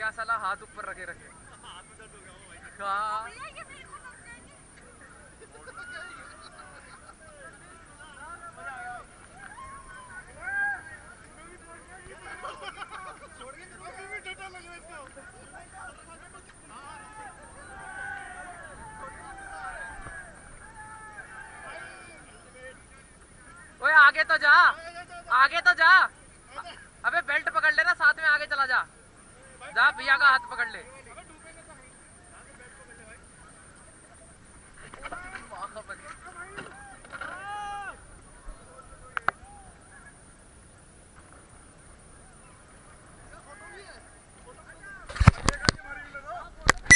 क्या साला हाथ ऊपर रखे रखे। हाँ ओए आगे तो जा, आगे तो जा। अबे बेल्ट पकड़ लेना साथ में, आगे चला जा। जा भैया का हाथ पकड़ ले।